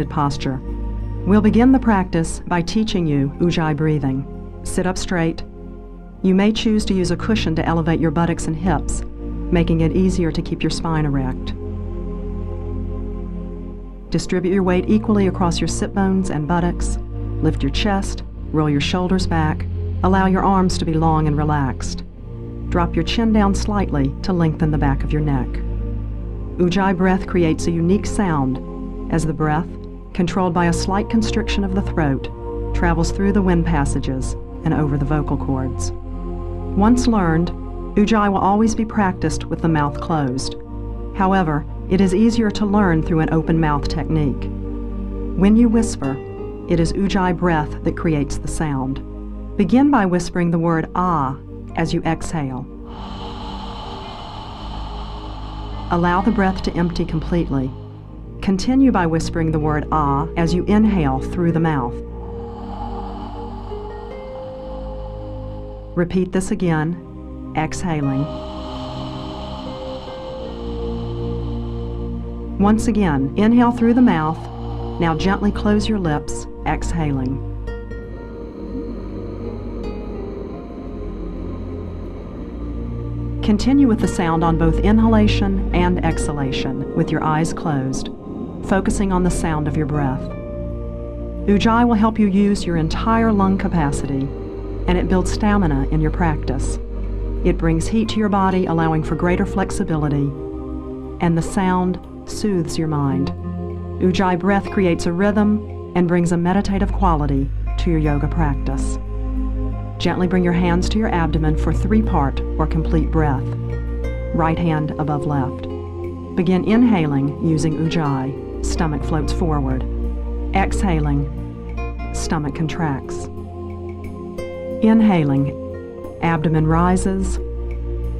posture. We'll begin the practice by teaching you Ujjayi breathing. Sit up straight. You may choose to use a cushion to elevate your buttocks and hips, making it easier to keep your spine erect. Distribute your weight equally across your sit bones and buttocks. Lift your chest, roll your shoulders back, allow your arms to be long and relaxed. Drop your chin down slightly to lengthen the back of your neck. Ujjayi breath creates a unique sound as the breath, controlled by a slight constriction of the throat, travels through the wind passages and over the vocal cords. Once learned, Ujjayi will always be practiced with the mouth closed. However, it is easier to learn through an open mouth technique. When you whisper, it is Ujjayi breath that creates the sound. Begin by whispering the word ah as you exhale. Allow the breath to empty completely. Continue by whispering the word ah as you inhale through the mouth. Repeat this again, exhaling. Once again, inhale through the mouth. Now gently close your lips, exhaling. Continue with the sound on both inhalation and exhalation with your eyes closed, focusing on the sound of your breath. Ujjayi will help you use your entire lung capacity, and it builds stamina in your practice. It brings heat to your body, allowing for greater flexibility, and the sound soothes your mind. Ujjayi breath creates a rhythm and brings a meditative quality to your yoga practice. Gently bring your hands to your abdomen for 3-part or complete breath. Right hand above left. Begin inhaling using Ujjayi. Stomach floats forward. Exhaling, stomach contracts. Inhaling, abdomen rises.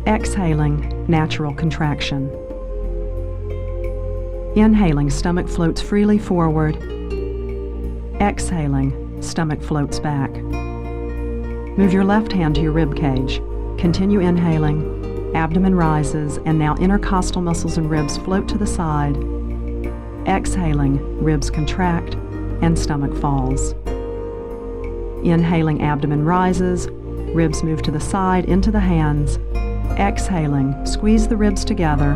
Exhaling, natural contraction. Inhaling, stomach floats freely forward. Exhaling, stomach floats back. Move your left hand to your rib cage. Continue inhaling, abdomen rises, and now intercostal muscles and ribs float to the side. Exhaling, ribs contract, and stomach falls. Inhaling, abdomen rises, ribs move to the side into the hands. Exhaling, squeeze the ribs together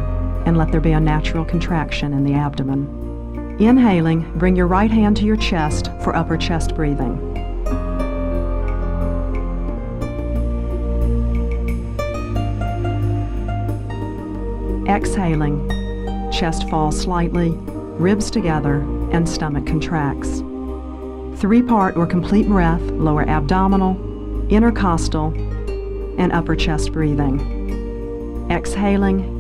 and let there be a natural contraction in the abdomen. Inhaling, bring your right hand to your chest for upper chest breathing. Exhaling, chest falls slightly, ribs together, and stomach contracts. 3-part or complete breath, lower abdominal, intercostal, and upper chest breathing. Exhaling,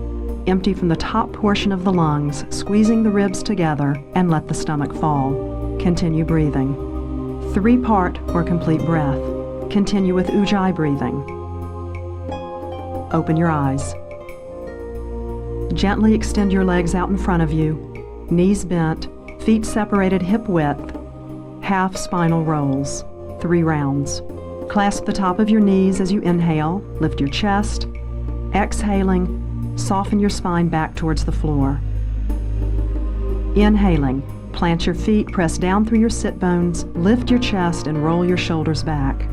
empty from the top portion of the lungs, squeezing the ribs together, and let the stomach fall. Continue breathing. 3-part or complete breath. Continue with Ujjayi breathing. Open your eyes. Gently extend your legs out in front of you, knees bent, feet separated hip width, half spinal rolls, 3 rounds. Clasp the top of your knees as you inhale, lift your chest. Exhaling, soften your spine back towards the floor. Inhaling, plant your feet, press down through your sit bones, lift your chest and roll your shoulders back.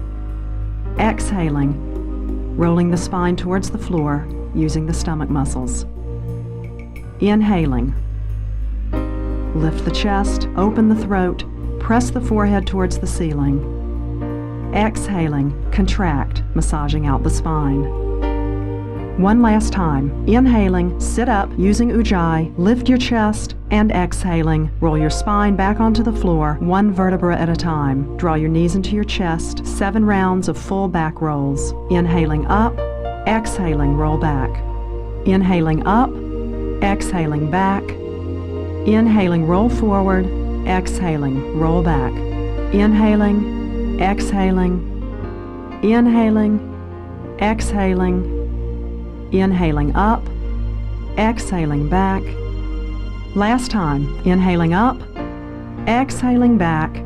Exhaling, rolling the spine towards the floor using the stomach muscles. Inhaling, lift the chest, open the throat, press the forehead towards the ceiling. Exhaling, contract, massaging out the spine. One last time. Inhaling, sit up using Ujjayi, lift your chest, and exhaling, roll your spine back onto the floor, 1 vertebra at a time. Draw your knees into your chest, 7 rounds of full back rolls. Inhaling up, exhaling, roll back. Inhaling up, exhaling back. Inhaling, roll forward. Exhaling, roll back. Inhaling, exhaling, inhaling, exhaling, inhaling up, exhaling back. Last time, inhaling up, exhaling back,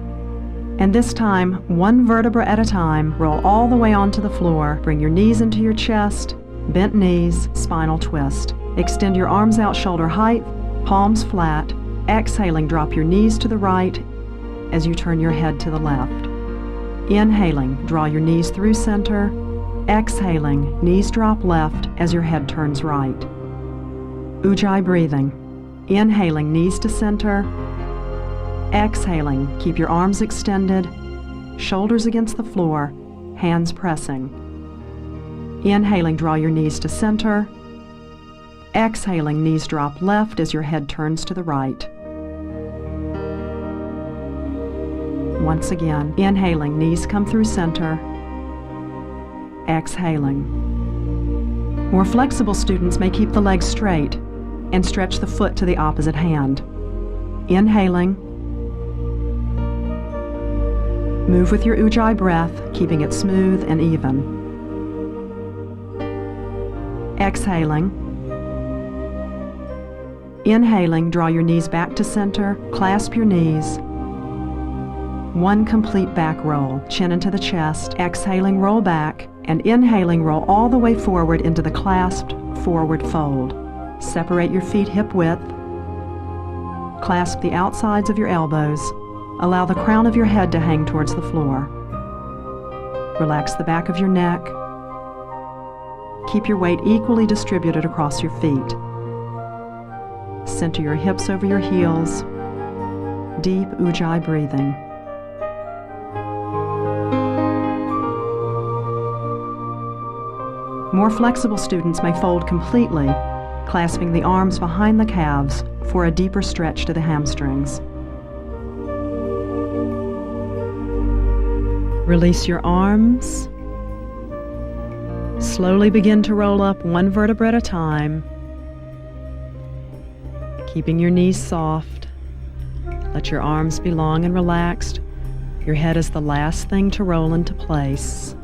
and this time, 1 vertebra at a time, roll all the way onto the floor. Bring your knees into your chest, bent knees, spinal twist. Extend your arms out shoulder height, palms flat, Exhaling, drop your knees to the right as you turn your head to the left. Inhaling, draw your knees through center. Exhaling, knees drop left as your head turns right. Ujjayi breathing. Inhaling, knees to center. Exhaling, keep your arms extended, shoulders against the floor, hands pressing. Inhaling, draw your knees to center. Exhaling, knees drop left as your head turns to the right. Once again, inhaling, knees come through center. Exhaling. More flexible students may keep the legs straight and stretch the foot to the opposite hand. Inhaling. Move with your Ujjayi breath, keeping it smooth and even. Exhaling. Inhaling, draw your knees back to center, clasp your knees. One complete back roll, chin into the chest. Exhaling, roll back, and inhaling, roll all the way forward into the clasped forward fold. Separate your feet hip width. Clasp the outsides of your elbows. Allow the crown of your head to hang towards the floor. Relax the back of your neck. Keep your weight equally distributed across your feet. Center your hips over your heels. Deep Ujjayi breathing. More flexible students may fold completely, clasping the arms behind the calves for a deeper stretch to the hamstrings. Release your arms. Slowly begin to roll up one vertebra at a time, keeping your knees soft. Let your arms be long and relaxed. Your head is the last thing to roll into place.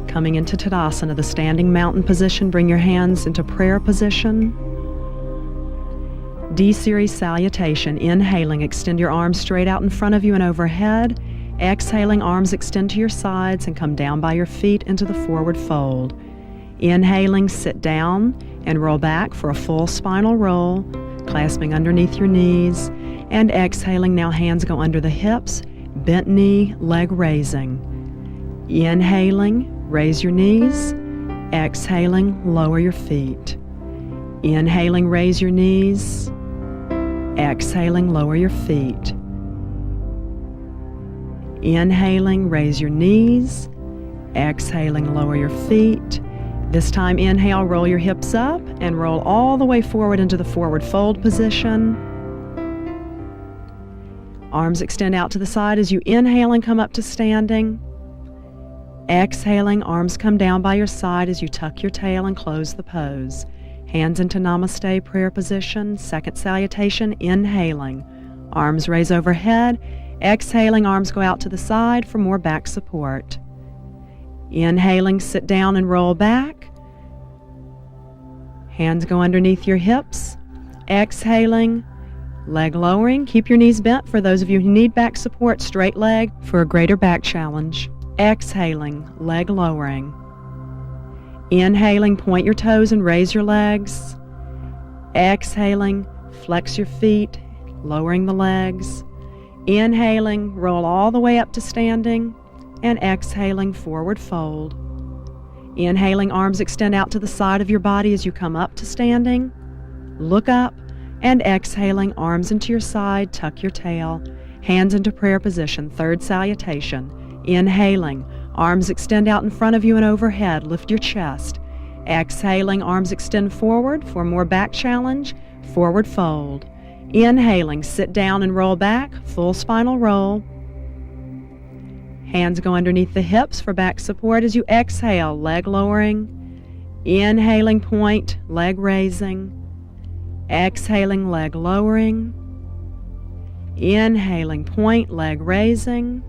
Coming into Tadasana, the standing mountain position, bring your hands into prayer position. D-series salutation. Inhaling, extend your arms straight out in front of you and overhead. Exhaling, arms extend to your sides and come down by your feet into the forward fold. Inhaling, sit down and roll back for a full spinal roll, clasping underneath your knees. And exhaling, now hands go under the hips, bent knee, leg raising. Inhaling, raise your knees. Exhaling, lower your feet. Inhaling, raise your knees. Exhaling, lower your feet. Inhaling, raise your knees. Exhaling, lower your feet. This time, inhale, roll your hips up and roll all the way forward into the forward fold position. Arms extend out to the side as you inhale and come up to standing. Exhaling, arms come down by your side as you tuck your tail and close the pose. Hands into Namaste prayer position. Second salutation, inhaling. Arms raise overhead. Exhaling, arms go out to the side for more back support. Inhaling, sit down and roll back. Hands go underneath your hips. Exhaling, leg lowering. Keep your knees bent for those of you who need back support. Straight leg for a greater back challenge. Exhaling, leg lowering. Inhaling, point your toes and raise your legs. Exhaling, flex your feet, lowering the legs. Inhaling, roll all the way up to standing. And exhaling, forward fold. Inhaling, arms extend out to the side of your body as you come up to standing. Look up. And exhaling, arms into your side, tuck your tail. Hands into prayer position, third salutation. Inhaling, arms extend out in front of you and overhead, lift your chest. Exhaling, arms extend forward for more back challenge, forward fold. Inhaling, sit down and roll back, full spinal roll. Hands go underneath the hips for back support as you exhale, leg lowering. Inhaling, point, leg raising. Exhaling, leg lowering. Inhaling, point, leg raising.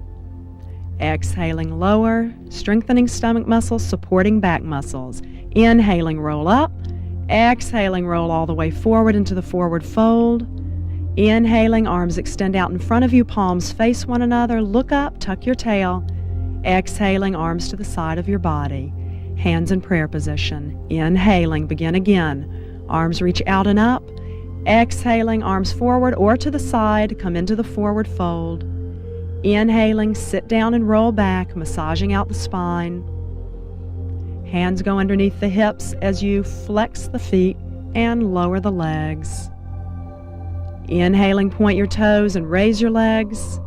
Exhaling, lower, strengthening stomach muscles, supporting back muscles. Inhaling, roll up. Exhaling, roll all the way forward into the forward fold. Inhaling, arms extend out in front of you, palms face one another. Look up, tuck your tail. Exhaling, arms to the side of your body. Hands in prayer position. Inhaling, begin again. Arms reach out and up. Exhaling, arms forward or to the side, come into the forward fold. Inhaling, sit down and roll back, massaging out the spine. Hands go underneath the hips as you flex the feet and lower the legs. Inhaling, point your toes and raise your legs.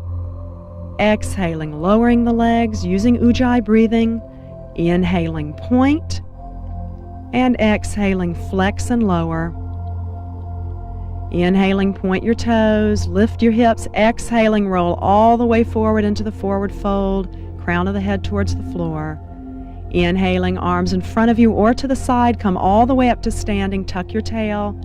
Exhaling, lowering the legs using Ujjayi breathing. Inhaling, point, and exhaling, flex and lower. Inhaling, point your toes, lift your hips. Exhaling, roll all the way forward into the forward fold, crown of the head towards the floor. Inhaling, arms in front of you or to the side, come all the way up to standing, tuck your tail.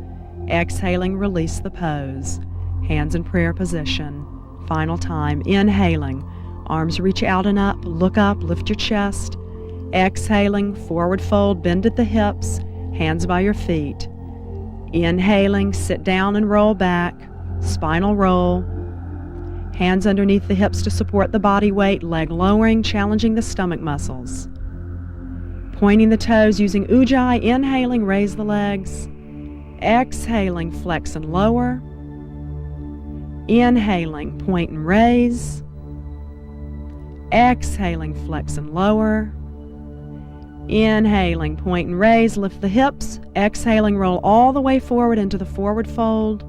Exhaling, release the pose. Hands in prayer position. Final time. Inhaling, arms reach out and up, look up, lift your chest. Exhaling, forward fold, bend at the hips, hands by your feet. Inhaling, sit down and roll back, spinal roll. Hands underneath the hips to support the body weight, leg lowering, challenging the stomach muscles. Pointing the toes using Ujjayi, inhaling, raise the legs. Exhaling, flex and lower. Inhaling, point and raise. Exhaling, flex and lower. Inhaling, point and raise, lift the hips. Exhaling, roll all the way forward into the forward fold.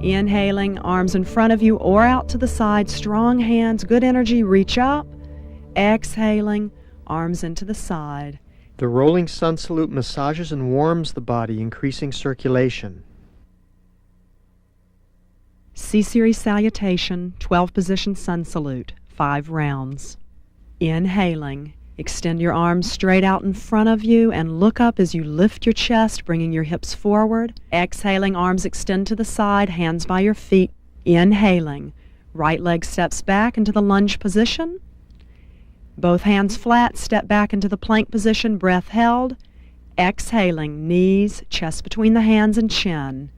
Inhaling, arms in front of you or out to the side, strong hands, good energy, reach up. Exhaling, arms into the side. The rolling sun salute massages and warms the body, increasing circulation. C-Series salutation, 12 position sun salute, 5 rounds. Inhaling, extend your arms straight out in front of you and look up as you lift your chest, bringing your hips forward. Exhaling, arms extend to the side, hands by your feet. Inhaling, right leg steps back into the lunge position. Both hands flat, step back into the plank position, breath held. Exhaling, knees, chest between the hands and chin.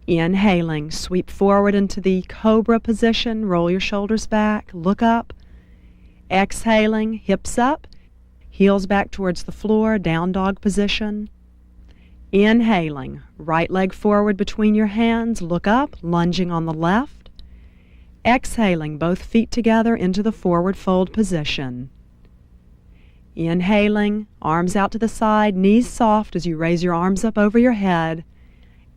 Inhaling, sweep forward into the cobra position, roll your shoulders back, look up. Exhaling, hips up, heels back towards the floor, down dog position. Inhaling, right leg forward between your hands, look up, lunging on the left. Exhaling, both feet together into the forward fold position. Inhaling, arms out to the side, knees soft as you raise your arms up over your head.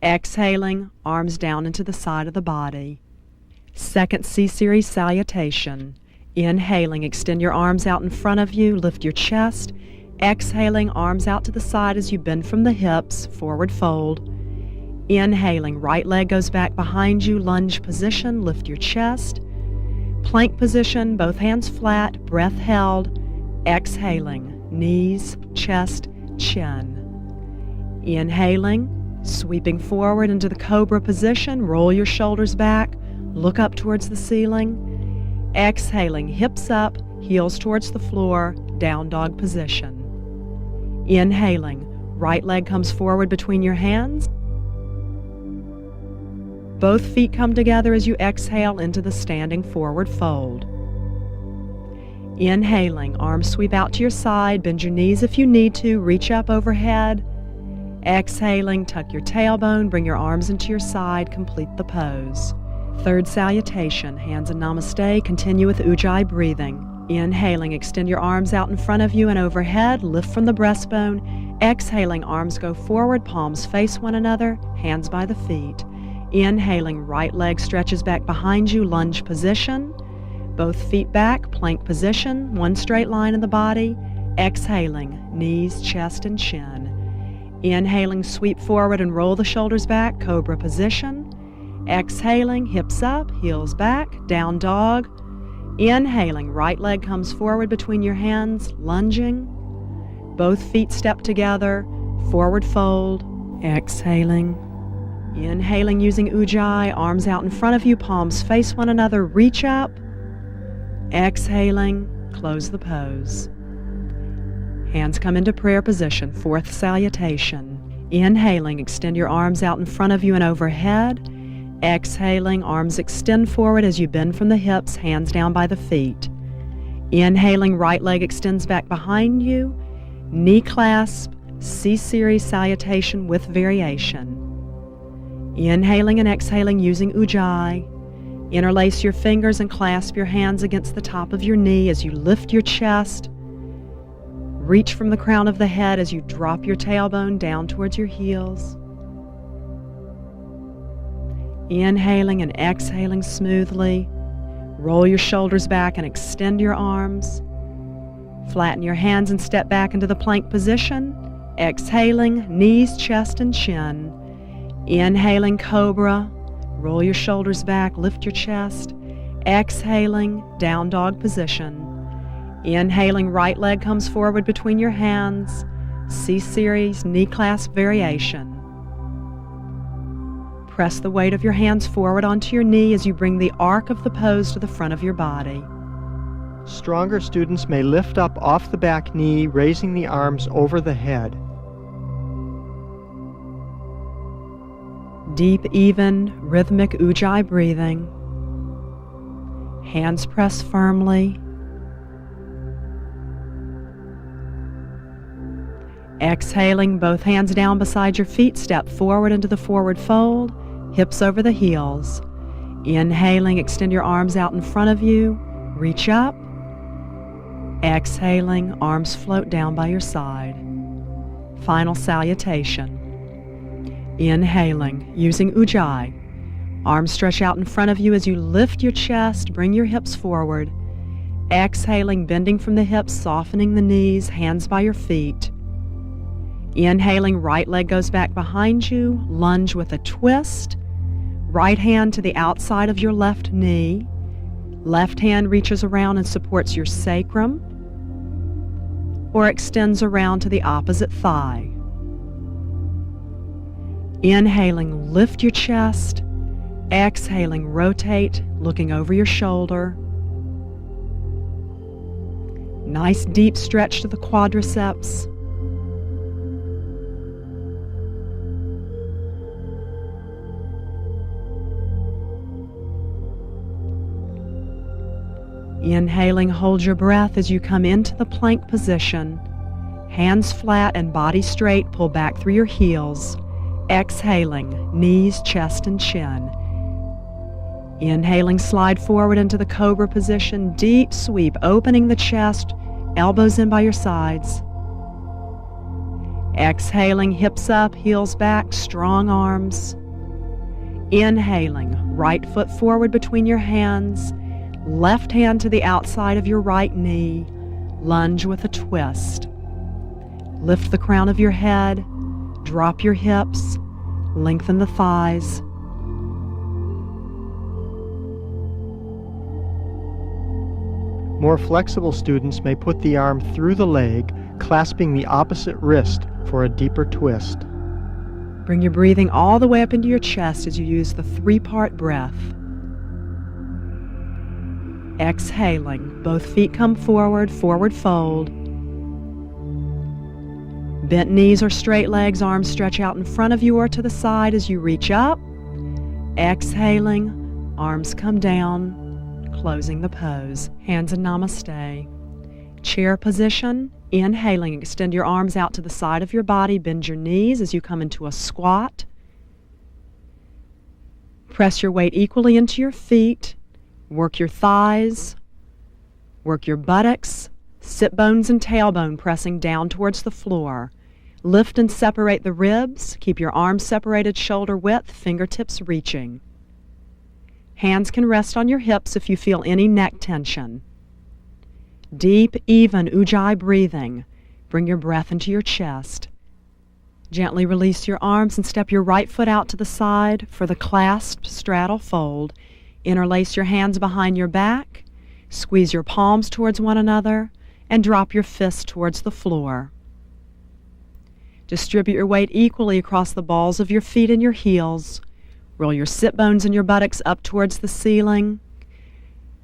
Exhaling, arms down into the side of the body. Second C-Series salutation. Inhaling, extend your arms out in front of you, lift your chest. Exhaling, arms out to the side as you bend from the hips, forward fold. Inhaling, right leg goes back behind you, lunge position, lift your chest. Plank position, both hands flat, breath held. Exhaling, knees, chest, chin. Inhaling, sweeping forward into the cobra position, roll your shoulders back, look up towards the ceiling. Exhaling, hips up, heels towards the floor, down dog position. Inhaling, right leg comes forward between your hands. Both feet come together as you exhale into the standing forward fold. Inhaling, arms sweep out to your side, bend your knees if you need to, reach up overhead. Exhaling, tuck your tailbone, bring your arms into your side, complete the pose. Third salutation, hands in namaste, continue with Ujjayi breathing. Inhaling, extend your arms out in front of you and overhead, lift from the breastbone. Exhaling, arms go forward, palms face one another, hands by the feet. Inhaling, right leg stretches back behind you, lunge position. Both feet back, plank position, one straight line in the body. Exhaling, knees, chest, and chin. Inhaling, sweep forward and roll the shoulders back, cobra position. Exhaling, hips up, heels back, down dog. Inhaling, right leg comes forward between your hands, lunging. Both feet step together, forward fold. Exhaling. Inhaling using Ujjayi, arms out in front of you, palms face one another, reach up. Exhaling, close the pose. Hands come into prayer position, fourth salutation. Inhaling, extend your arms out in front of you and overhead. Exhaling, arms extend forward as you bend from the hips, hands down by the feet. Inhaling, right leg extends back behind you. Knee clasp, C-Series salutation with variation. Inhaling and exhaling using Ujjayi. Interlace your fingers and clasp your hands against the top of your knee as you lift your chest. Reach from the crown of the head as you drop your tailbone down towards your heels. Inhaling and exhaling smoothly. Roll your shoulders back and extend your arms. Flatten your hands and step back into the plank position. Exhaling, knees, chest, and chin. Inhaling, cobra. Roll your shoulders back, lift your chest. Exhaling, down dog position. Inhaling, right leg comes forward between your hands. C-series, knee clasp variation. Press the weight of your hands forward onto your knee as you bring the arc of the pose to the front of your body. Stronger students may lift up off the back knee, raising the arms over the head. Deep, even, rhythmic Ujjayi breathing. Hands press firmly. Exhaling, both hands down beside your feet, step forward into the forward fold, hips over the heels. Inhaling, extend your arms out in front of you, reach up. Exhaling, arms float down by your side. Final salutation. Inhaling, using Ujjayi. Arms stretch out in front of you as you lift your chest, bring your hips forward. Exhaling, bending from the hips, softening the knees, hands by your feet. Inhaling, right leg goes back behind you, lunge with a twist. Right hand to the outside of your left knee. Left hand reaches around and supports your sacrum or extends around to the opposite thigh. Inhaling, lift your chest. Exhaling, rotate, looking over your shoulder. Nice deep stretch to the quadriceps. Inhaling, hold your breath as you come into the plank position. Hands flat and body straight, pull back through your heels. Exhaling, knees, chest, and chin. Inhaling, slide forward into the cobra position. Deep sweep, opening the chest, elbows in by your sides. Exhaling, hips up, heels back, strong arms. Inhaling, right foot forward between your hands. Left hand to the outside of your right knee. Lunge with a twist. Lift the crown of your head. Drop your hips. Lengthen the thighs. More flexible students may put the arm through the leg, clasping the opposite wrist for a deeper twist. Bring your breathing all the way up into your chest as you use the 3-part breath. Exhaling, both feet come forward, forward fold. Bent knees or straight legs, arms stretch out in front of you or to the side as you reach up. Exhaling, arms come down, closing the pose. Hands in Namaste. Chair position. Inhaling, extend your arms out to the side of your body, bend your knees as you come into a squat. Press your weight equally into your feet. Work your thighs, work your buttocks, sit bones and tailbone pressing down towards the floor. Lift and separate the ribs. Keep your arms separated shoulder width, fingertips reaching. Hands can rest on your hips if you feel any neck tension. Deep, even Ujjayi breathing. Bring your breath into your chest. Gently release your arms and step your right foot out to the side for the clasped straddle fold. Interlace your hands behind your back, squeeze your palms towards one another, and drop your fists towards the floor. Distribute your weight equally across the balls of your feet and your heels. Roll your sit bones and your buttocks up towards the ceiling.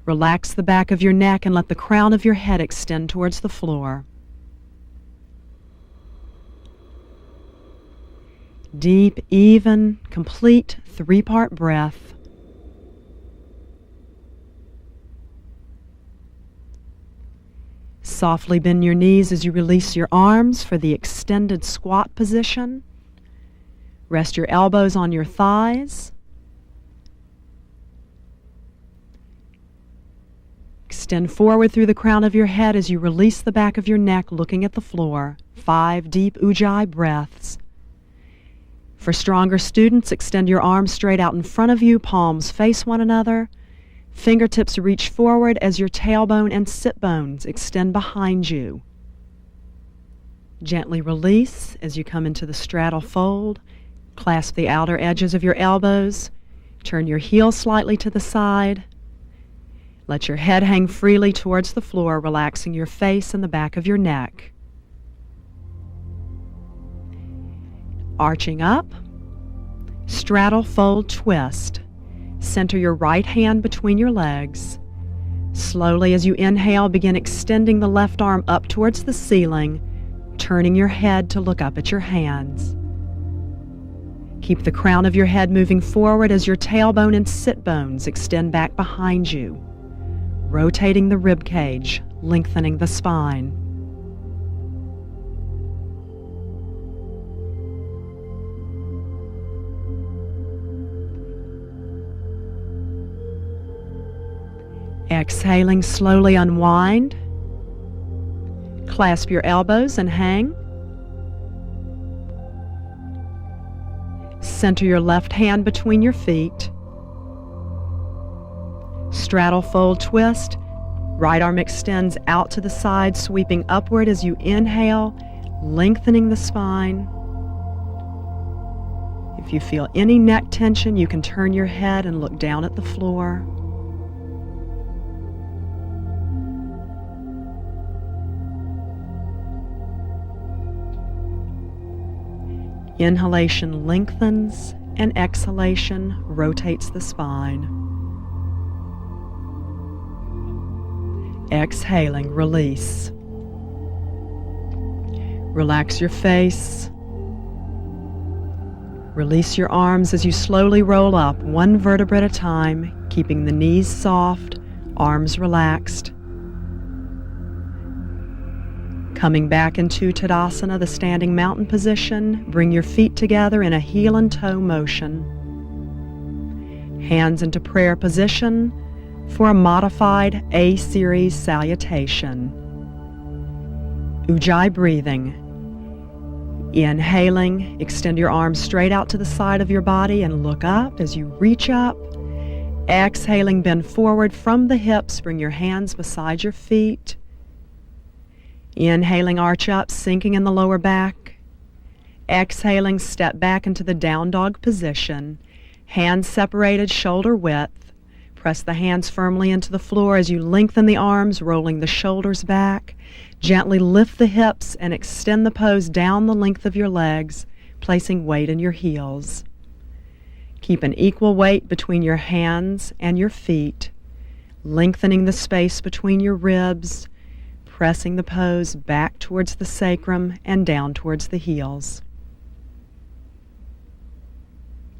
Relax the back of your neck and let the crown of your head extend towards the floor. Deep, even, complete 3-part breath. Softly bend your knees as you release your arms for the extended squat position. Rest your elbows on your thighs. Extend forward through the crown of your head as you release the back of your neck, looking at the floor. 5 deep Ujjayi breaths. For stronger students, extend your arms straight out in front of you, palms face one another. Fingertips reach forward as your tailbone and sit bones extend behind you. Gently release as you come into the straddle fold. Clasp the outer edges of your elbows. Turn your heels slightly to the side. Let your head hang freely towards the floor, relaxing your face and the back of your neck. Arching up, straddle, fold, twist. Center your right hand between your legs. Slowly, as you inhale, begin extending the left arm up towards the ceiling, turning your head to look up at your hands. Keep the crown of your head moving forward as your tailbone and sit bones extend back behind you, rotating the rib cage, lengthening the spine. Exhaling, slowly unwind. Clasp your elbows and hang. Center your left hand between your feet. Straddle, fold, twist. Right arm extends out to the side, sweeping upward as you inhale, lengthening the spine. If you feel any neck tension, you can turn your head and look down at the floor. Inhalation lengthens and exhalation rotates the spine. Exhaling, release. Relax your face. Release your arms as you slowly roll up, one vertebra at a time, keeping the knees soft, arms relaxed. Coming back into Tadasana, the standing mountain position, bring your feet together in a heel and toe motion. Hands into prayer position for a modified A-series salutation. Ujjayi breathing. Inhaling, extend your arms straight out to the side of your body and look up as you reach up. Exhaling, bend forward from the hips, bring your hands beside your feet. Inhaling, arch up, sinking in the lower back. Exhaling, step back into the down dog position. Hands separated, shoulder width. Press the hands firmly into the floor as you lengthen the arms, rolling the shoulders back. Gently lift the hips and extend the pose down the length of your legs, placing weight in your heels. Keep an equal weight between your hands and your feet, lengthening the space between your ribs, pressing the pose back towards the sacrum and down towards the heels.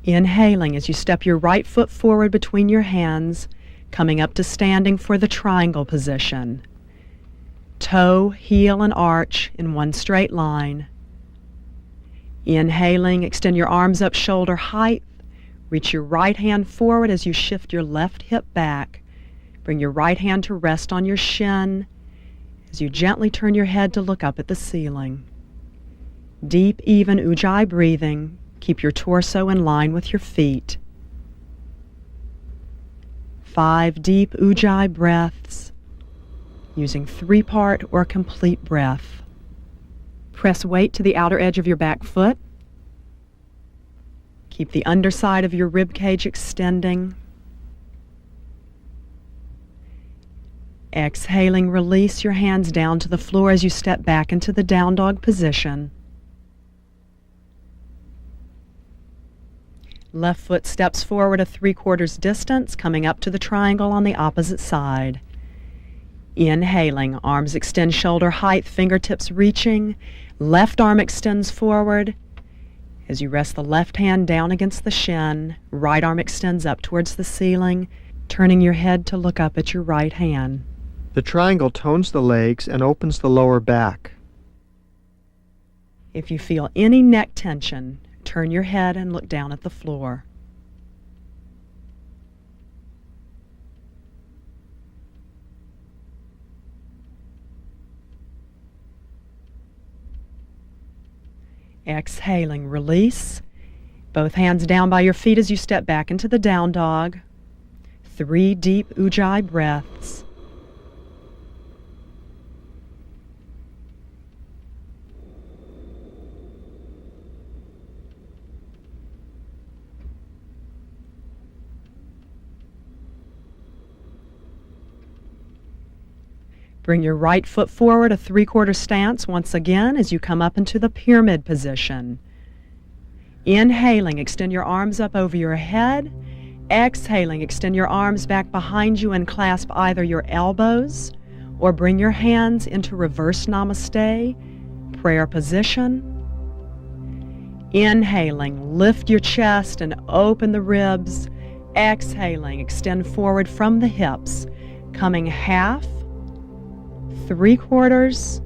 Inhaling as you step your right foot forward between your hands, coming up to standing for the triangle position. Toe, heel, and arch in one straight line. Inhaling, extend your arms up shoulder height. Reach your right hand forward as you shift your left hip back. Bring your right hand to rest on your shin as you gently turn your head to look up at the ceiling. Deep, even Ujjayi breathing. Keep your torso in line with your feet. 5 deep Ujjayi breaths, using 3-part or complete breath. Press weight to the outer edge of your back foot. Keep the underside of your rib cage extending. Exhaling, release your hands down to the floor as you step back into the down dog position. Left foot steps forward a 3/4 distance, coming up to the triangle on the opposite side. Inhaling, arms extend shoulder height, fingertips reaching. Left arm extends forward. As you rest the left hand down against the shin, right arm extends up towards the ceiling, turning your head to look up at your right hand. The triangle tones the legs and opens the lower back. If you feel any neck tension, Turn your head and look down at the floor. Exhaling, release. Both hands down by your feet as you step back into the down dog. 3 deep Ujjayi breaths. Bring your right foot forward, a 3/4 stance once again as you come up into the pyramid position. Inhaling, extend your arms up over your head. Exhaling, extend your arms back behind you and clasp either your elbows or bring your hands into reverse namaste, prayer position. Inhaling, lift your chest and open the ribs. Exhaling, extend forward from the hips, coming half, 3/4,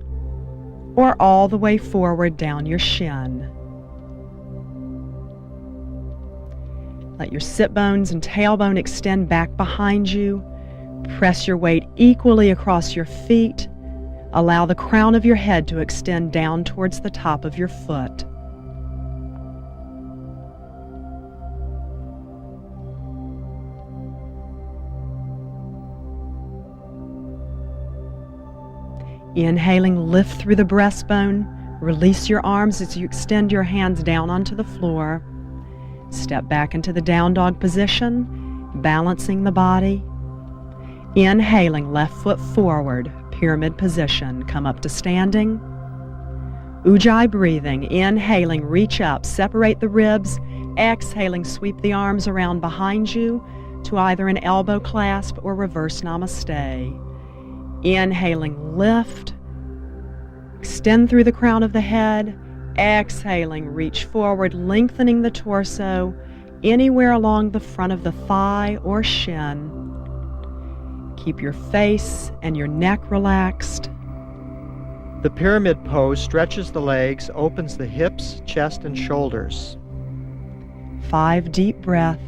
or all the way forward down your shin. Let your sit bones and tailbone extend back behind you. Press your weight equally across your feet. Allow the crown of your head to extend down towards the top of your foot. Inhaling, lift through the breastbone. Release your arms as you extend your hands down onto the floor. Step back into the down dog position, balancing the body. Inhaling, left foot forward, pyramid position. Come up to standing. Ujjayi breathing. Inhaling, reach up, separate the ribs. Exhaling, sweep the arms around behind you to either an elbow clasp or reverse namaste. Inhaling, lift. Extend through the crown of the head. Exhaling, reach forward, lengthening the torso anywhere along the front of the thigh or shin. Keep your face and your neck relaxed. The pyramid pose stretches the legs, opens the hips, chest, and shoulders. 5 deep breaths.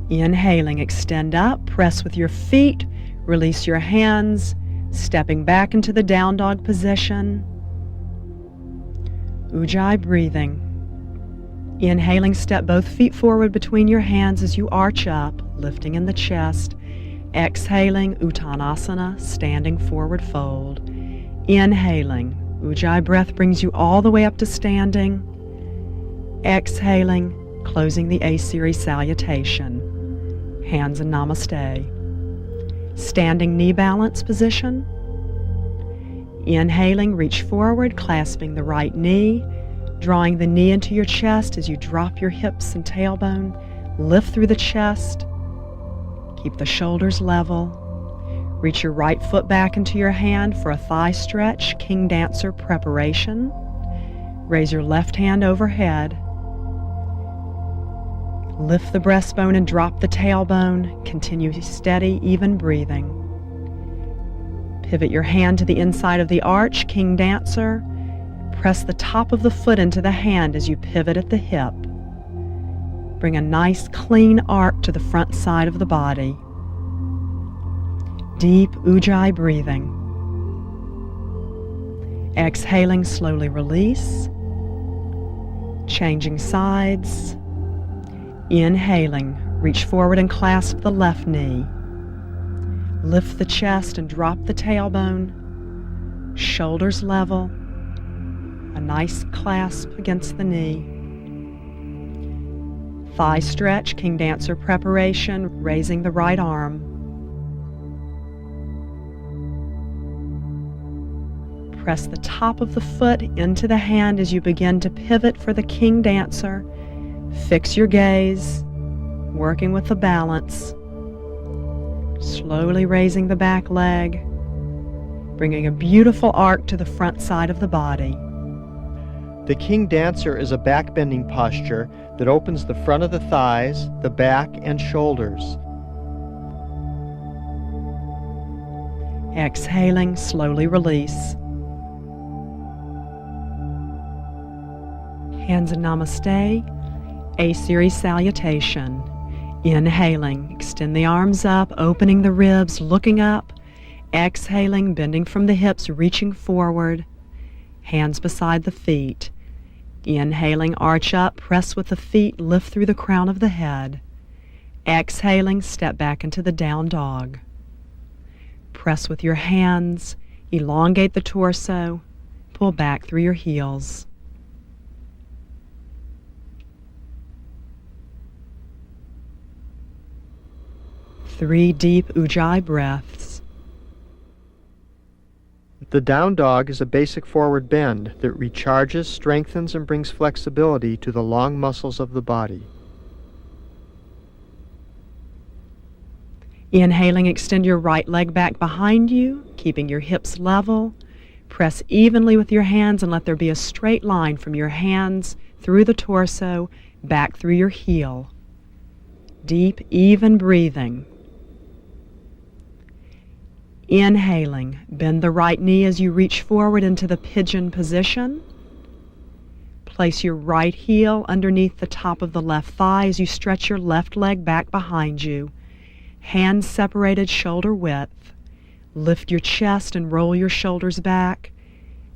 Inhaling, extend up, press with your feet, release your hands, stepping back into the down dog position. Ujjayi breathing. Inhaling, step both feet forward between your hands as you arch up, lifting in the chest. Exhaling, Uttanasana, standing forward fold. Inhaling, Ujjayi breath brings you all the way up to standing. Exhaling, closing the A-series salutation. Hands in namaste. Standing knee balance position. Inhaling, reach forward, clasping the right knee, drawing the knee into your chest as you drop your hips and tailbone. Lift through the chest. Keep the shoulders level. Reach your right foot back into your hand for a thigh stretch, King Dancer preparation. Raise your left hand overhead. Lift the breastbone and drop the tailbone. Continue steady, even breathing. Pivot your hand to the inside of the arch, King Dancer. Press the top of the foot into the hand as you pivot at the hip. Bring a nice clean arc to the front side of the body. Deep Ujjayi breathing. Exhaling, slowly release. Changing sides. Inhaling, reach forward and clasp the left knee. Lift the chest and drop the tailbone. Shoulders level. A nice clasp against the knee. Thigh stretch, King Dancer preparation, raising the right arm. Press the top of the foot into the hand as you begin to pivot for the King Dancer. Fix your gaze, working with the balance. Slowly raising the back leg, bringing a beautiful arc to the front side of the body. The King Dancer is a back-bending posture that opens the front of the thighs, the back, and shoulders. Exhaling, slowly release. Hands in Namaste, A-series salutation. Inhaling, extend the arms up, opening the ribs, looking up. Exhaling, bending from the hips, reaching forward. Hands beside the feet. Inhaling, arch up, press with the feet, lift through the crown of the head. Exhaling, step back into the down dog. Press with your hands, elongate the torso, pull back through your heels. Three deep Ujjayi breaths. The down dog is a basic forward bend that recharges, strengthens, and brings flexibility to the long muscles of the body. Inhaling, extend your right leg back behind you, keeping your hips level. Press evenly with your hands and let there be a straight line from your hands through the torso, back through your heel. Deep, even breathing. Inhaling, bend the right knee as you reach forward into the pigeon position. Place your right heel underneath the top of the left thigh as you stretch your left leg back behind you. Hands separated shoulder width. Lift your chest and roll your shoulders back.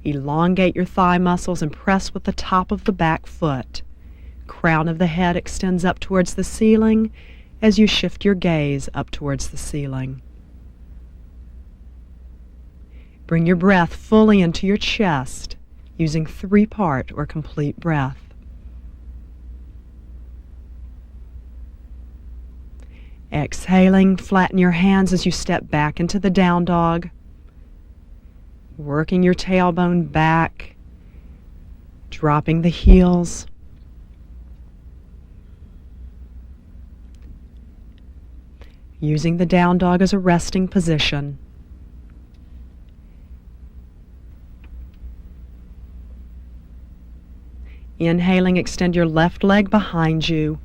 Elongate your thigh muscles and press with the top of the back foot. Crown of the head extends up towards the ceiling as you shift your gaze up towards the ceiling. Bring your breath fully into your chest using 3-part or complete breath. Exhaling, flatten your hands as you step back into the down dog, working your tailbone back, dropping the heels. Using the down dog as a resting position. Inhaling, extend your left leg behind you.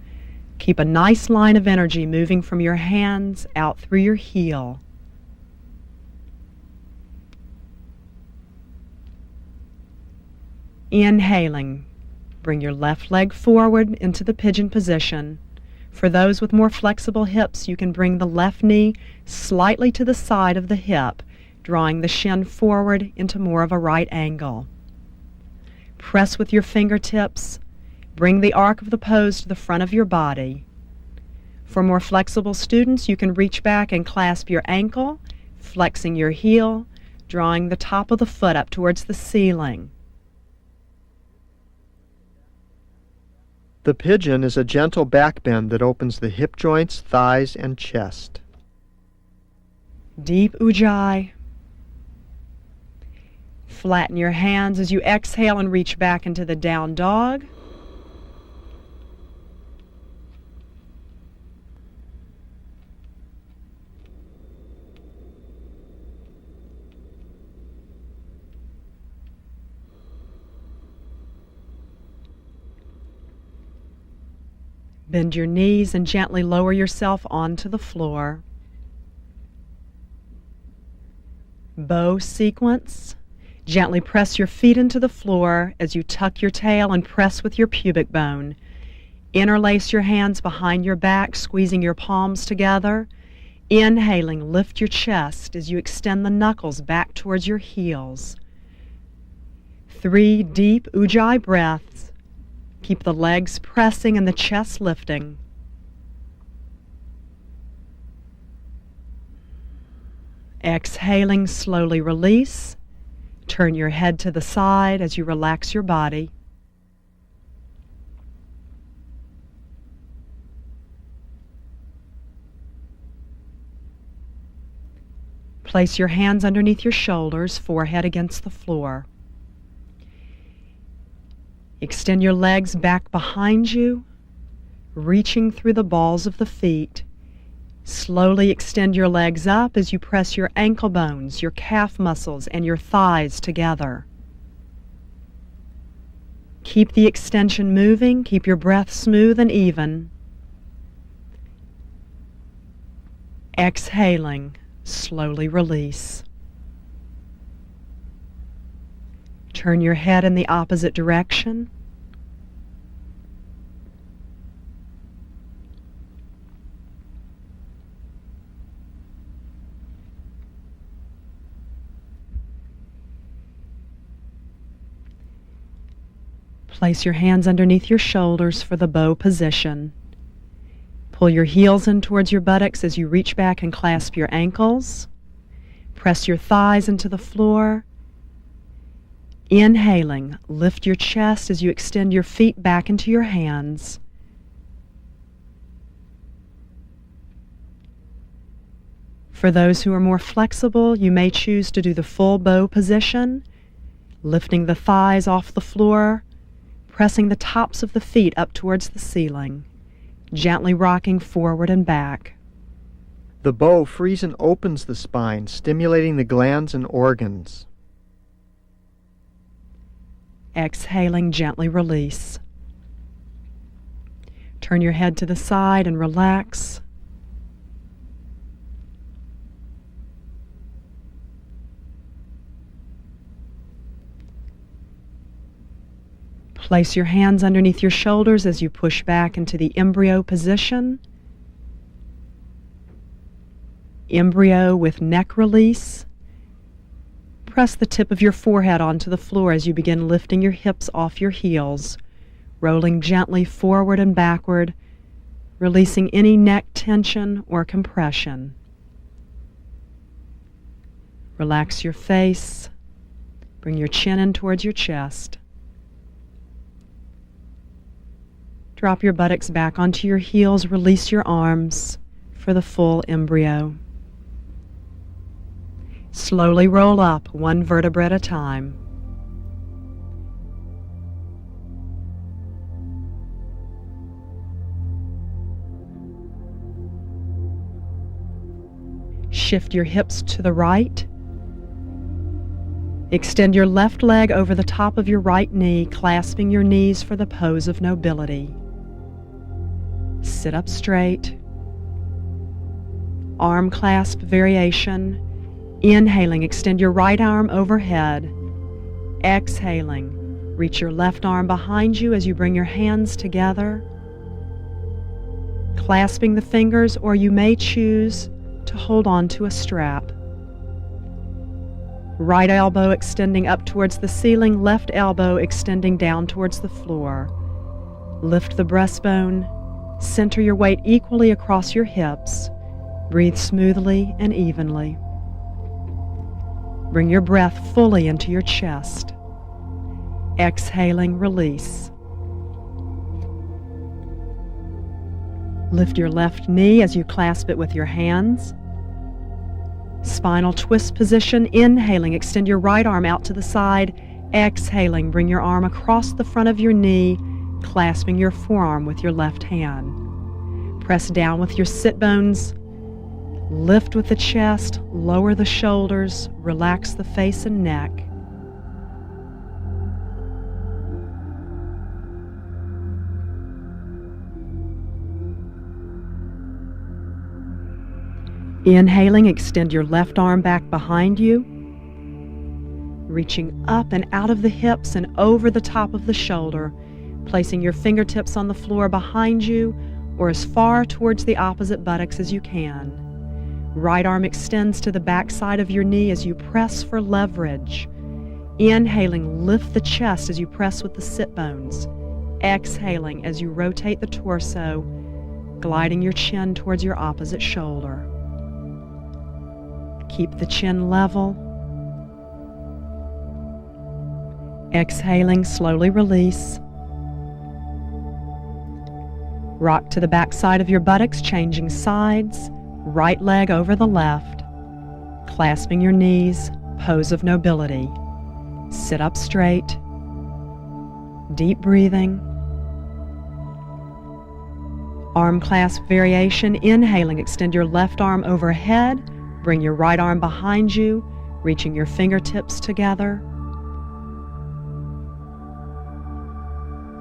Keep a nice line of energy moving from your hands out through your heel. Inhaling, bring your left leg forward into the pigeon position. For those with more flexible hips, you can bring the left knee slightly to the side of the hip, drawing the shin forward into more of a right angle. Press with your fingertips. Bring the arc of the pose to the front of your body. For more flexible students, you can reach back and clasp your ankle, flexing your heel, drawing the top of the foot up towards the ceiling. The pigeon is a gentle back bend that opens the hip joints, thighs, and chest. Deep Ujjayi. Flatten your hands as you exhale and reach back into the down dog. Bend your knees and gently lower yourself onto the floor. Bow sequence. Gently press your feet into the floor as you tuck your tail and press with your pubic bone. Interlace your hands behind your back, squeezing your palms together. Inhaling, lift your chest as you extend the knuckles back towards your heels. 3 deep Ujjayi breaths. Keep the legs pressing and the chest lifting. Exhaling, slowly release. Turn your head to the side as you relax your body. Place your hands underneath your shoulders, forehead against the floor. Extend your legs back behind you, reaching through the balls of the feet. Slowly extend your legs up as you press your ankle bones, your calf muscles, and your thighs together. Keep the extension moving. Keep your breath smooth and even. Exhaling, slowly release. Turn your head in the opposite direction. Place your hands underneath your shoulders for the bow position. Pull your heels in towards your buttocks as you reach back and clasp your ankles. Press your thighs into the floor. Inhaling, lift your chest as you extend your feet back into your hands. For those who are more flexible, you may choose to do the full bow position, lifting the thighs off the floor, pressing the tops of the feet up towards the ceiling, gently rocking forward and back. The bow frees and opens the spine, stimulating the glands and organs. Exhaling, gently release. Turn your head to the side and relax. Place your hands underneath your shoulders as you push back into the embryo position. Embryo with neck release. Press the tip of your forehead onto the floor as you begin lifting your hips off your heels, rolling gently forward and backward, releasing any neck tension or compression. Relax your face. Bring your chin in towards your chest. Drop your buttocks back onto your heels. Release your arms for the full embryo. Slowly roll up, one vertebra at a time. Shift your hips to the right. Extend your left leg over the top of your right knee, clasping your knees for the pose of nobility. Sit up straight. Arm clasp variation. Inhaling, extend your right arm overhead. Exhaling, reach your left arm behind you as you bring your hands together, clasping the fingers, or you may choose to hold on to a strap. Right elbow extending up towards the ceiling, left elbow extending down towards the floor. Lift the breastbone. Center your weight equally across your hips. Breathe smoothly and evenly. Bring your breath fully into your chest. Exhaling, release. Lift your left knee as you clasp it with your hands. Spinal twist position. Inhaling, extend your right arm out to the side. Exhaling, bring your arm across the front of your knee, clasping your forearm with your left hand. Press down with your sit bones. Lift with the chest, lower the shoulders, relax the face and neck. Inhaling, extend your left arm back behind you, reaching up and out of the hips and over the top of the shoulder, placing your fingertips on the floor behind you or as far towards the opposite buttocks as you can. Right arm extends to the back side of your knee as you press for leverage. Inhaling, lift the chest as you press with the sit bones. Exhaling as you rotate the torso, gliding your chin towards your opposite shoulder. Keep the chin level. Exhaling, slowly release. Rock to the back side of your buttocks, changing sides. Right leg over the left. Clasping your knees, pose of nobility. Sit up straight. Deep breathing. Arm clasp variation. Inhaling, extend your left arm overhead. Bring your right arm behind you, reaching your fingertips together.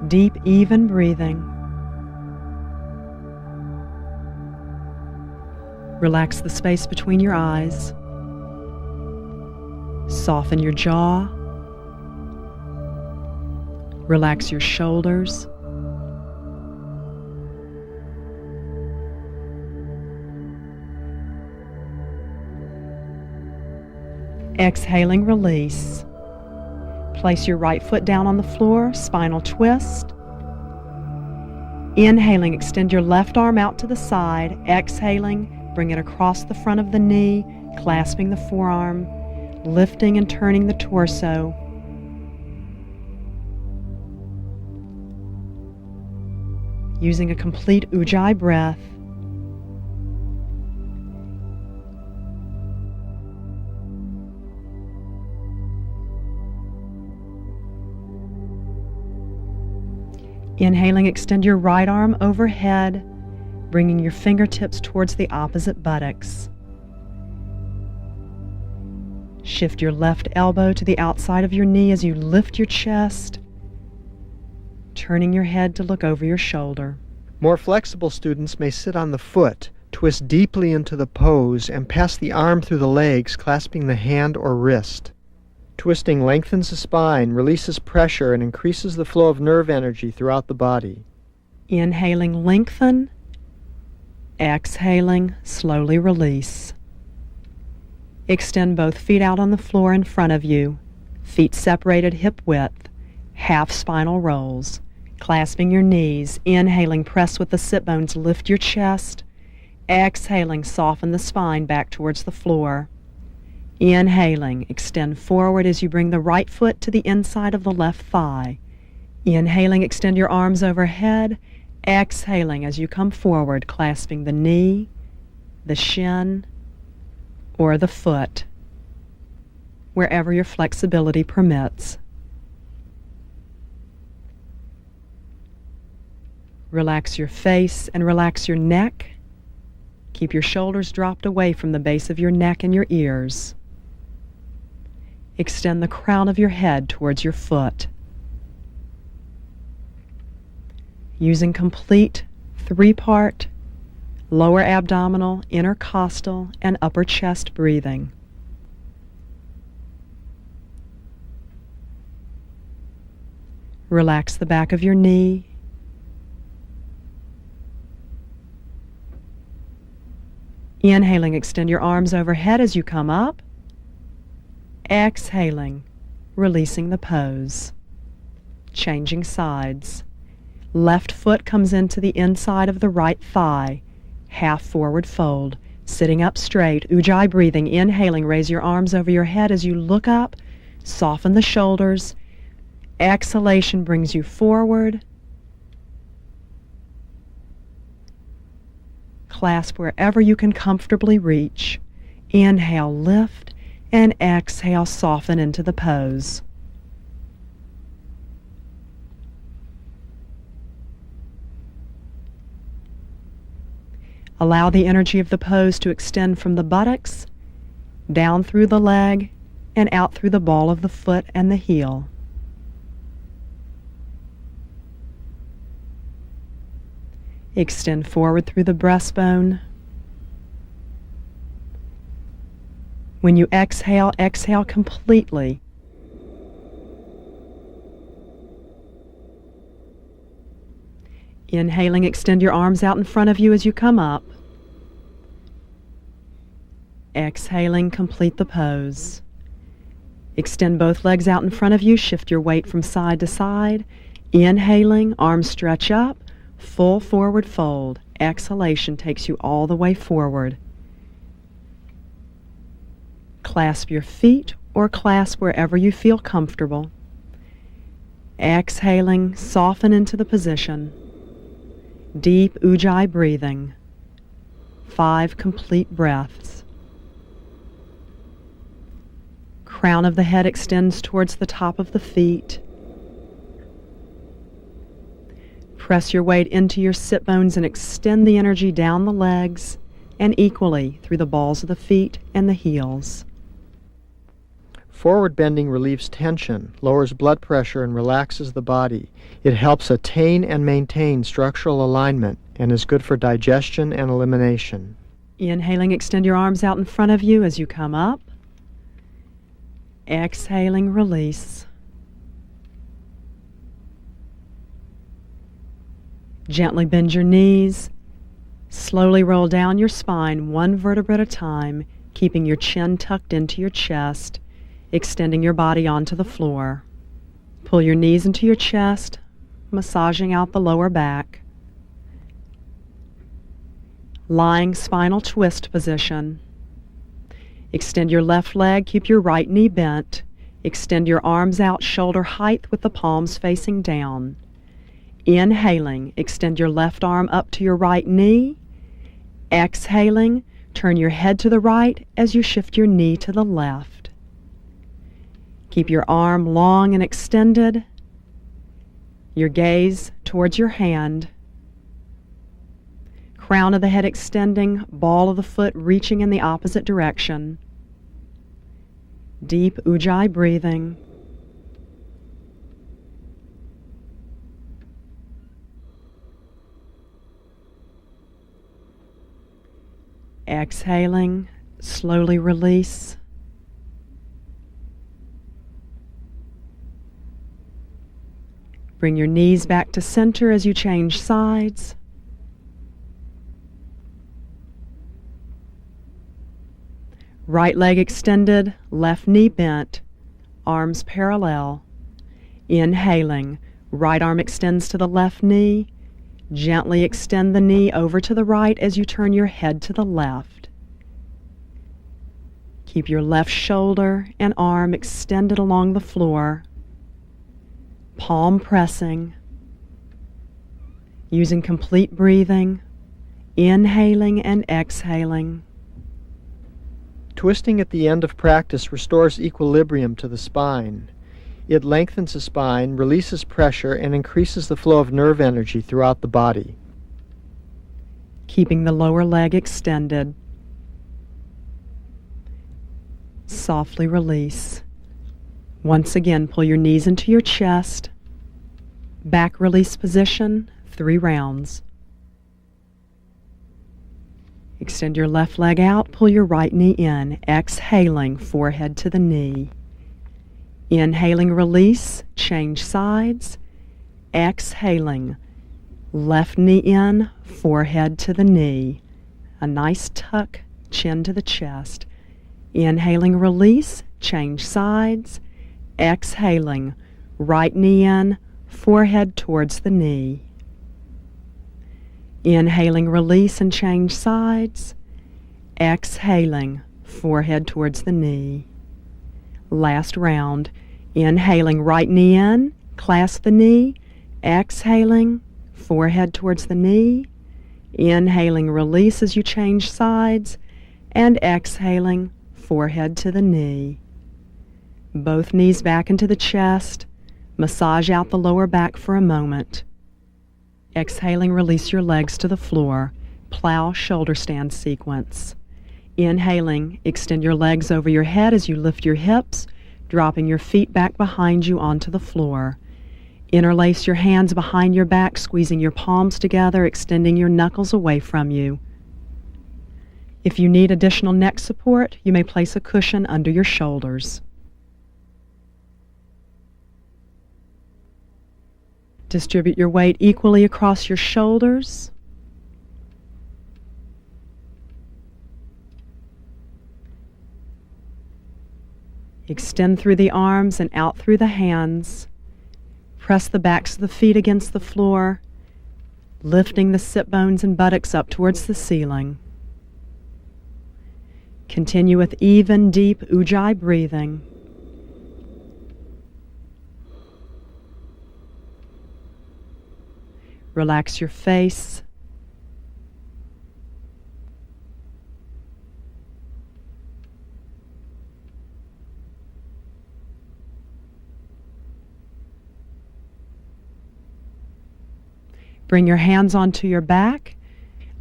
Deep, even breathing. Relax the space between your eyes. Soften your jaw. Relax your shoulders. Exhaling, release. Place your right foot down on the floor, spinal twist. Inhaling, extend your left arm out to the side. Exhaling, bring it across the front of the knee, clasping the forearm, lifting and turning the torso. Using a complete Ujjayi breath. Inhaling, extend your right arm overhead, bringing your fingertips towards the opposite buttocks. Shift your left elbow to the outside of your knee as you lift your chest, turning your head to look over your shoulder. More flexible students may sit on the foot, twist deeply into the pose, and pass the arm through the legs, clasping the hand or wrist. Twisting lengthens the spine, releases pressure, and increases the flow of nerve energy throughout the body. Inhaling, lengthen. Exhaling, slowly release. Extend both feet out on the floor in front of you, feet separated hip width, half spinal rolls. Clasping your knees, inhaling, press with the sit bones, lift your chest. Exhaling, soften the spine back towards the floor. Inhaling, extend forward as you bring the right foot to the inside of the left thigh. Inhaling, extend your arms overhead. Exhaling as you come forward, clasping the knee, the shin, or the foot, wherever your flexibility permits. Relax your face and relax your neck. Keep your shoulders dropped away from the base of your neck and your ears. Extend the crown of your head towards your foot. Using complete three-part lower abdominal, intercostal, and upper chest breathing. Relax the back of your knee. Inhaling, extend your arms overhead as you come up. Exhaling, releasing the pose. Changing sides. Left foot comes into the inside of the right thigh. Half forward fold. Sitting up straight. Ujjayi breathing. Inhaling, raise your arms over your head as you look up. Soften the shoulders. Exhalation brings you forward. Clasp wherever you can comfortably reach. Inhale, lift, and exhale, soften into the pose. Allow the energy of the pose to extend from the buttocks, down through the leg, and out through the ball of the foot and the heel. Extend forward through the breastbone. When you exhale, exhale completely. Inhaling, extend your arms out in front of you as you come up. Exhaling, complete the pose. Extend both legs out in front of you, shift your weight from side to side. Inhaling, arms stretch up, full forward fold. Exhalation takes you all the way forward. Clasp your feet or clasp wherever you feel comfortable. Exhaling, soften into the position. Deep Ujjayi breathing. 5 complete breaths. Crown of the head extends towards the top of the feet. Press your weight into your sit bones and extend the energy down the legs and equally through the balls of the feet and the heels. Forward bending relieves tension, lowers blood pressure, and relaxes the body. It helps attain and maintain structural alignment and is good for digestion and elimination. Inhaling, extend your arms out in front of you as you come up. Exhaling, release. Gently bend your knees. Slowly roll down your spine one vertebra at a time, keeping your chin tucked into your chest, extending your body onto the floor. Pull your knees into your chest, massaging out the lower back. Lying spinal twist position. Extend your left leg, keep your right knee bent. Extend your arms out shoulder height with the palms facing down. Inhaling, extend your left arm up to your right knee. Exhaling, turn your head to the right as you shift your knee to the left. Keep your arm long and extended. Your gaze towards your hand. Crown of the head extending, ball of the foot reaching in the opposite direction. Deep Ujjayi breathing. Exhaling, slowly release. Bring your knees back to center as you change sides. Right leg extended, left knee bent, arms parallel. Inhaling, right arm extends to the left knee. Gently extend the knee over to the right as you turn your head to the left. Keep your left shoulder and arm extended along the floor, palm pressing, using complete breathing, inhaling and exhaling. Twisting at the end of practice restores equilibrium to the spine. It lengthens the spine, releases pressure, and increases the flow of nerve energy throughout the body. Keeping the lower leg extended. Softly release. Once again, pull your knees into your chest. Back release position, 3 rounds. Extend your left leg out, pull your right knee in, exhaling, forehead to the knee. Inhaling, release, change sides. Exhaling, left knee in, forehead to the knee. A nice tuck, chin to the chest. Inhaling, release, change sides. Exhaling, right knee in, forehead towards the knee. Inhaling, release, and change sides. Exhaling, forehead towards the knee. Last round. Inhaling, right knee in, clasp the knee. Exhaling, forehead towards the knee. Inhaling, release as you change sides. And exhaling, forehead to the knee. Both knees back into the chest. Massage out the lower back for a moment. Exhaling, release your legs to the floor. Plow shoulder stand sequence. Inhaling, extend your legs over your head as you lift your hips, dropping your feet back behind you onto the floor. Interlace your hands behind your back, squeezing your palms together, extending your knuckles away from you. If you need additional neck support, you may place a cushion under your shoulders. Distribute your weight equally across your shoulders. Extend through the arms and out through the hands. Press the backs of the feet against the floor, lifting the sit bones and buttocks up towards the ceiling. Continue with even, deep Ujjayi breathing. Relax your face. Bring your hands onto your back.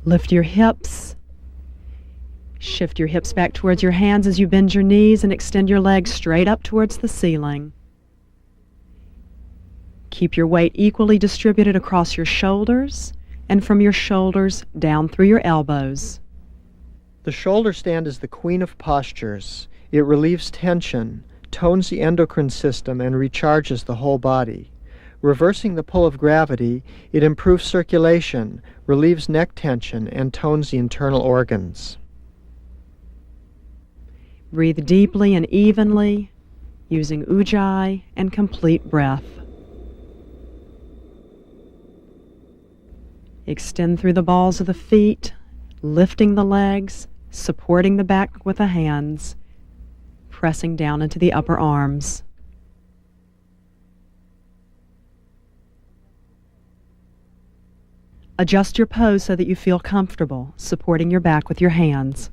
Lift your hips. Shift your hips back towards your hands as you bend your knees and extend your legs straight up towards the ceiling. Keep your weight equally distributed across your shoulders and from your shoulders down through your elbows. The shoulder stand is the queen of postures. It relieves tension, tones the endocrine system, and recharges the whole body. Reversing the pull of gravity, it improves circulation, relieves neck tension, and tones the internal organs. Breathe deeply and evenly, using Ujjayi and complete breath. Extend through the balls of the feet, lifting the legs, supporting the back with the hands, pressing down into the upper arms. Adjust your pose so that you feel comfortable, supporting your back with your hands.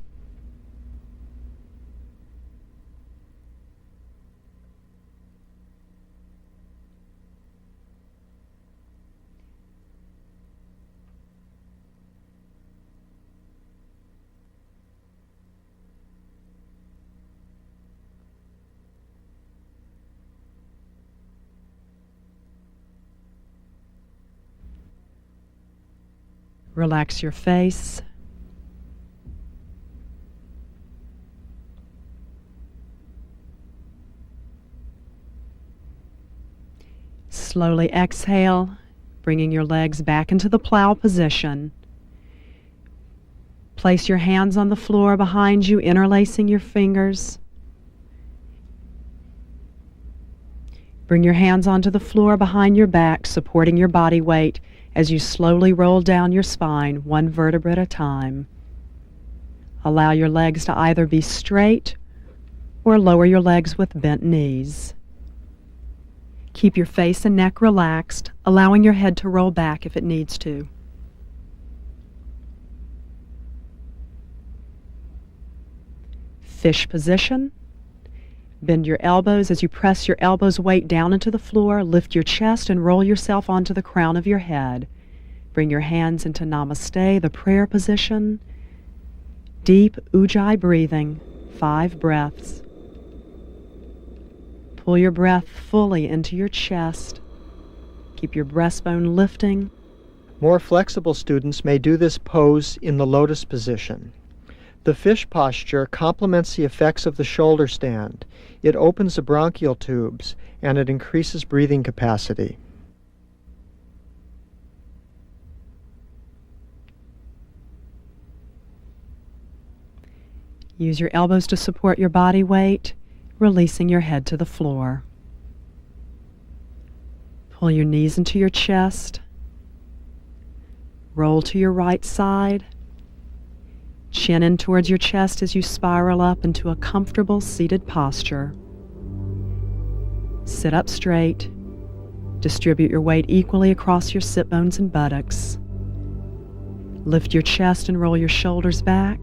Relax your face. Slowly exhale, bringing your legs back into the plow position. Place your hands on the floor behind you, interlacing your fingers. Bring your hands onto the floor behind your back, supporting your body weight as you slowly roll down your spine, one vertebra at a time. Allow your legs to either be straight or lower your legs with bent knees. Keep your face and neck relaxed, allowing your head to roll back if it needs to. Fish position. Bend your elbows as you press your elbows' weight down into the floor. Lift your chest and roll yourself onto the crown of your head. Bring your hands into Namaste, the prayer position. Deep Ujjayi breathing, 5 breaths. Pull your breath fully into your chest. Keep your breastbone lifting. More flexible students may do this pose in the lotus position. The fish posture complements the effects of the shoulder stand. It opens the bronchial tubes and it increases breathing capacity. Use your elbows to support your body weight, releasing your head to the floor. Pull your knees into your chest. Roll to your right side. Chin in towards your chest as you spiral up into a comfortable seated posture. Sit up straight. Distribute your weight equally across your sit bones and buttocks. Lift your chest and roll your shoulders back.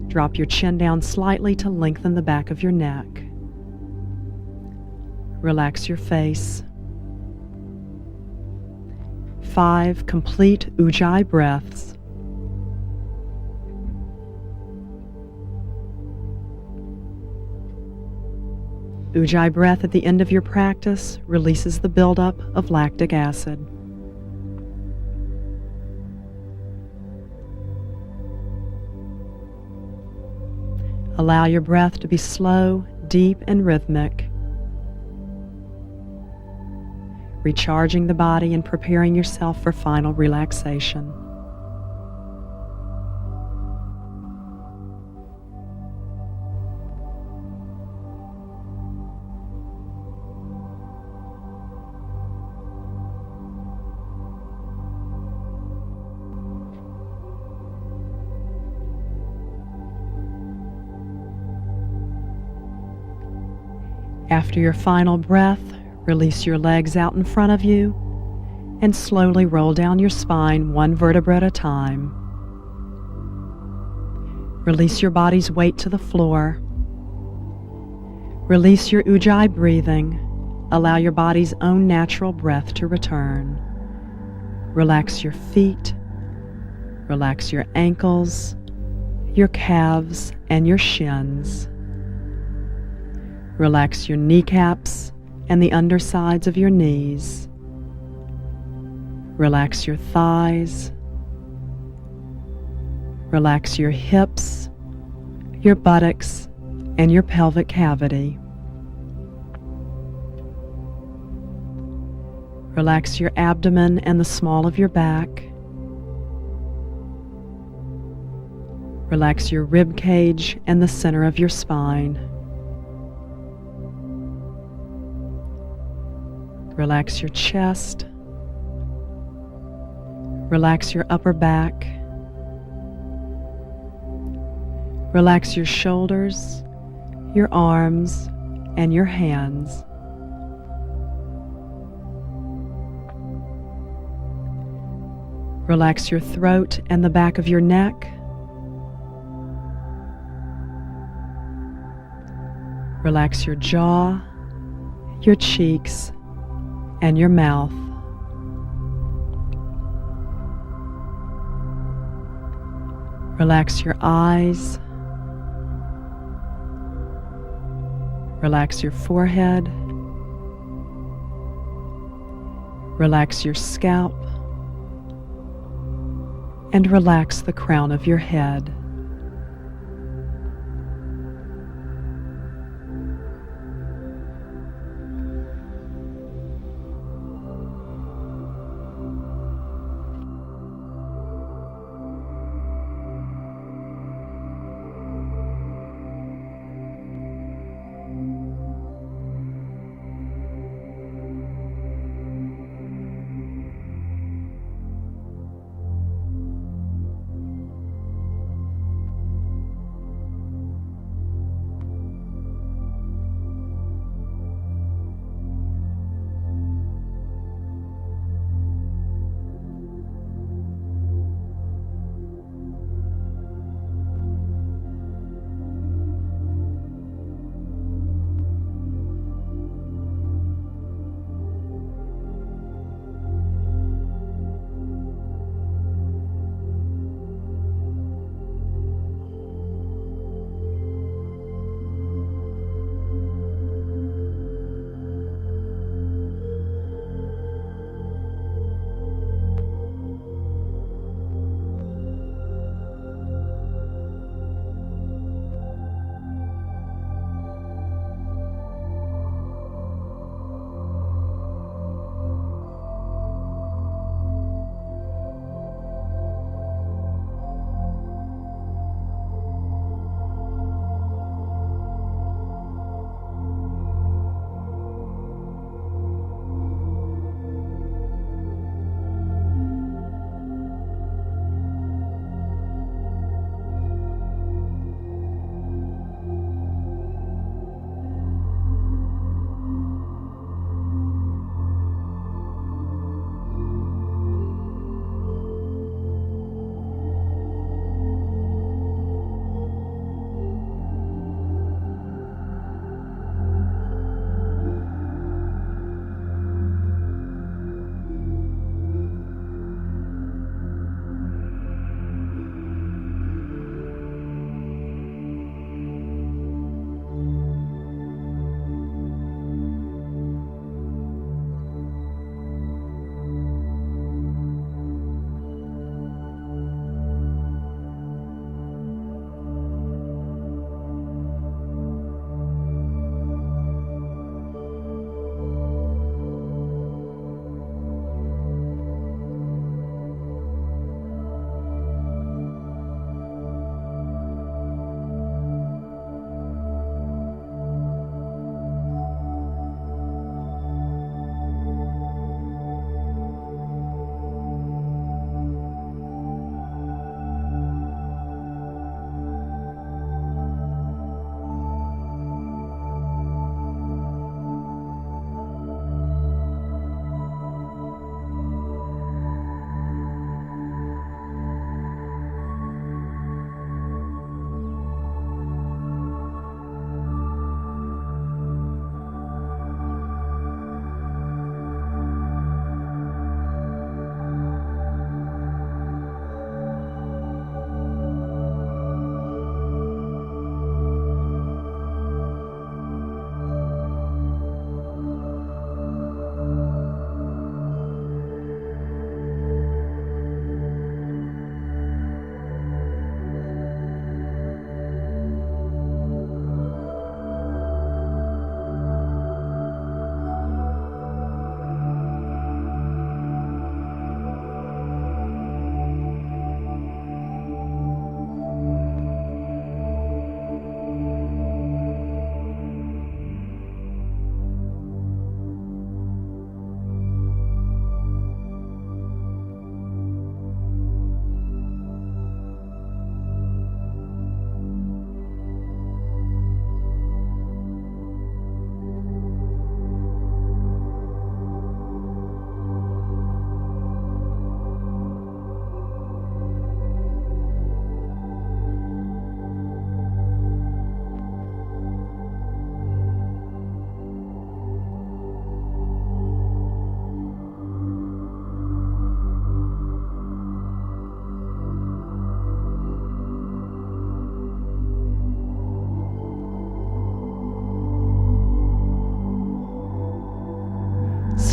Drop your chin down slightly to lengthen the back of your neck. Relax your face. 5 complete Ujjayi breaths. Ujjayi breath at the end of your practice releases the buildup of lactic acid. Allow your breath to be slow, deep, and rhythmic, recharging the body and preparing yourself for final relaxation. After your final breath, release your legs out in front of you and slowly roll down your spine, 1 vertebra at a time. Release your body's weight to the floor. Release your Ujjayi breathing. Allow your body's own natural breath to return. Relax your feet. Relax your ankles, your calves and your shins. Relax your kneecaps and the undersides of your knees. Relax your thighs. Relax your hips, your buttocks, and your pelvic cavity. Relax your abdomen and the small of your back. Relax your rib cage and the center of your spine. Relax your chest. Relax your upper back. Relax your shoulders, your arms, and your hands. Relax your throat and the back of your neck. Relax your jaw, your cheeks, and your mouth. Relax your eyes. Relax your forehead. Relax your scalp. And relax the crown of your head.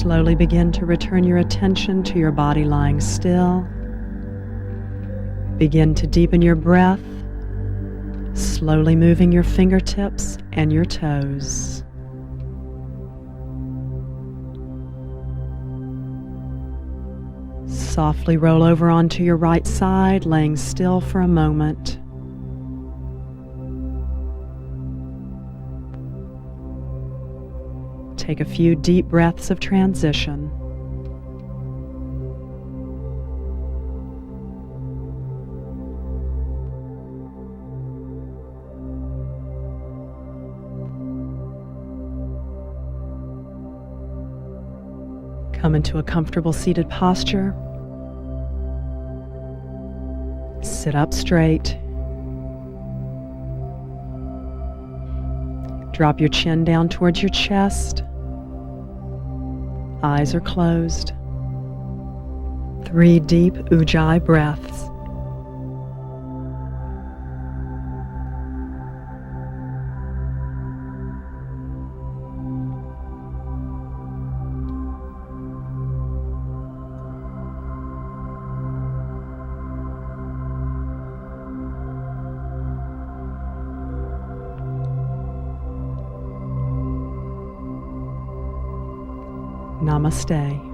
Slowly begin to return your attention to your body lying still. Begin to deepen your breath, slowly moving your fingertips and your toes. Softly roll over onto your right side, laying still for a moment. Take a few deep breaths of transition. Come into a comfortable seated posture. Sit up straight. Drop your chin down towards your chest. Eyes are closed. 3 deep Ujjayi breaths. Namaste.